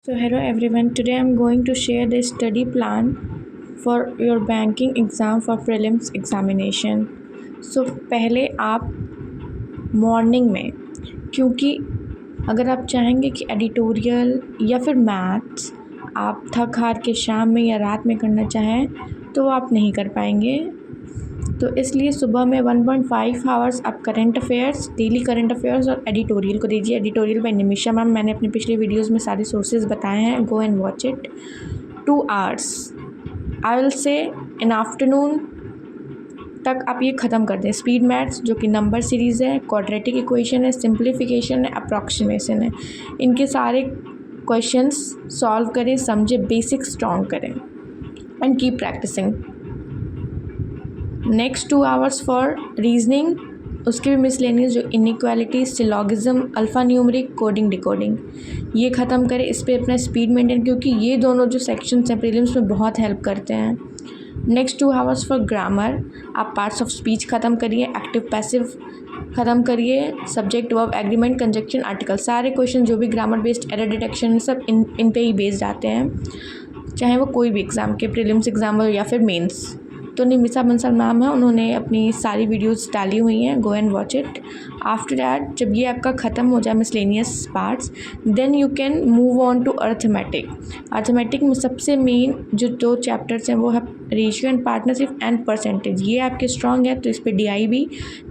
So hello everyone, today I'm going to share the study plan for your banking exam for prelims examination. So पहले आप morning में, क्योंकि अगर आप चाहेंगे कि एडिटोरियल या फिर मैथ्स आप थक हार के शाम में या रात में करना चाहें तो आप नहीं कर पाएंगे। तो इसलिए सुबह में 1.5 आवर्स आप current affairs, daily current affairs और एडिटोरियल को दीजिए। एडिटोरियल बाय निमिषा मैम, मैंने अपने पिछले वीडियोस में सारे सोर्सेज बताए हैं, go and watch it. 2 hours I will say in afternoon तक आप ये ख़त्म कर दें। स्पीड मैथ्स जो कि नंबर सीरीज़ है, क्वाड्रेटिक इक्वेशन है, सिंप्लीफिकेशन है, अप्रॉक्सीमेशन है, इनके सारे क्वेश्चंस सॉल्व करें, समझे, बेसिक स्ट्रॉन्ग करें and keep practising. Next 2 hours for reasoning, उसके भी मिसलेनियस जो inequality, syllogism, alpha numeric, coding decoding, ये ख़त्म करें। इस पर अपना स्पीड मेंटेन, क्योंकि ये दोनों जो सेक्शंस हैं प्रीलिम्स में बहुत हेल्प करते हैं। नेक्स्ट 2 आवर्स फॉर ग्रामर, आप पार्ट्स ऑफ स्पीच ख़त्म करिए, एक्टिव पैसिव ख़त्म करिए, subject verb agreement conjunction article, सारे क्वेश्चन जो भी ग्रामर बेस्ड एरर डिटेक्शन सब इन पे ही बेस्ड आते हैं, चाहे वो कोई भी एग्ज़ाम के, प्रीलिम्स एग्ज़ाम हो या फिर मेंस। तो निमिषा बंसल मैम है, उन्होंने अपनी सारी वीडियोस डाली हुई हैं, go and watch it. After that जब ये आपका ख़त्म हो जाए miscellaneous parts, then you can move on to arithmetic. Arithmetic में सबसे मेन जो 2 चैप्टर्स हैं वो है ratio and partnership and percentage. ये आपके स्ट्रॉन्ग है तो इस पर DI भी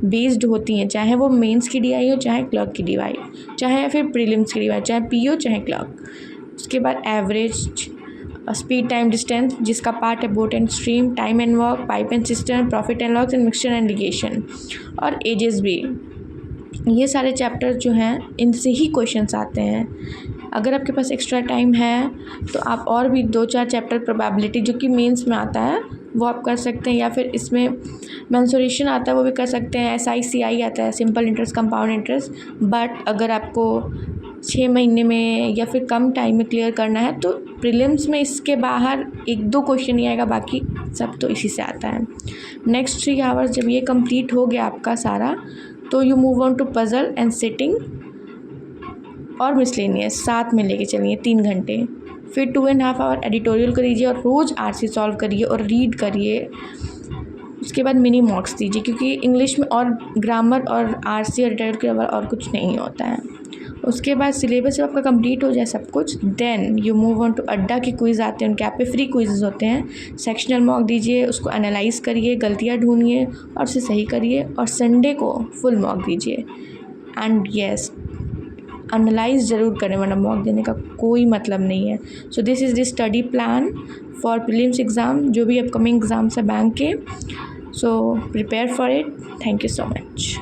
बेस्ड होती हैं, चाहे वो मेंस की DI हो, चाहे क्लर्क की DI, चाहे फिर प्रीलिम्स की DI, चाहे PO चाहे क्लर्क। उसके बाद एवरेज, स्पीड, टाइम, डिस्टेंस जिसका पार्ट है boat and stream, time and work, pipe and system, profit and loss and mixture and ligation, और एजेस भी। ये सारे चैप्टर्स जो हैं इनसे ही क्वेश्चंस आते हैं। अगर आपके पास एक्स्ट्रा टाइम है तो आप और भी 2-4 चैप्टर प्रोबेबिलिटी जो कि मेंस में आता है वो आप कर सकते हैं, या फिर इसमें मेंसुरेशन आता है वो भी कर सकते हैं, SI CI आता है, simple interest, compound interest. But अगर आपको 6 महीने में या फिर कम टाइम में क्लियर करना है तो प्रीलिम्स में इसके बाहर 1-2 क्वेश्चन ही आएगा, बाकी सब तो इसी से आता है। नेक्स्ट 3 आवर्स जब ये कंप्लीट हो गया आपका सारा, तो you move on to puzzle and sitting और मिसलेनियस, साथ में लेके चलिए 3 घंटे। फिर 2.5 आवर एडिटोरियल करिए और रोज़ RC सॉल्व करिए और रीड करिए। उसके बाद मिनी मॉक्स दीजिए, क्योंकि इंग्लिश में और ग्रामर और RC और एडिटोरियल के अलावा और कुछ नहीं होता है। उसके बाद सिलेबस जब आपका कंप्लीट हो जाए सब कुछ, then you move on to Adda के क्विज़ आते हैं, उनके आप पे फ्री क्विज़ होते हैं। सेक्शनल मॉक दीजिए, उसको एनालाइज करिए, गलतियाँ ढूंढिए और उसे सही करिए, और संडे को फुल मॉक दीजिए। एंड येस, एनालाइज ज़रूर करें, वरना मॉक देने का कोई मतलब नहीं है। So this is the study plan for prelims exam, जो भी अपकमिंग एग्ज़ाम्स है बैंक के। So prepare for it. Thank you so much.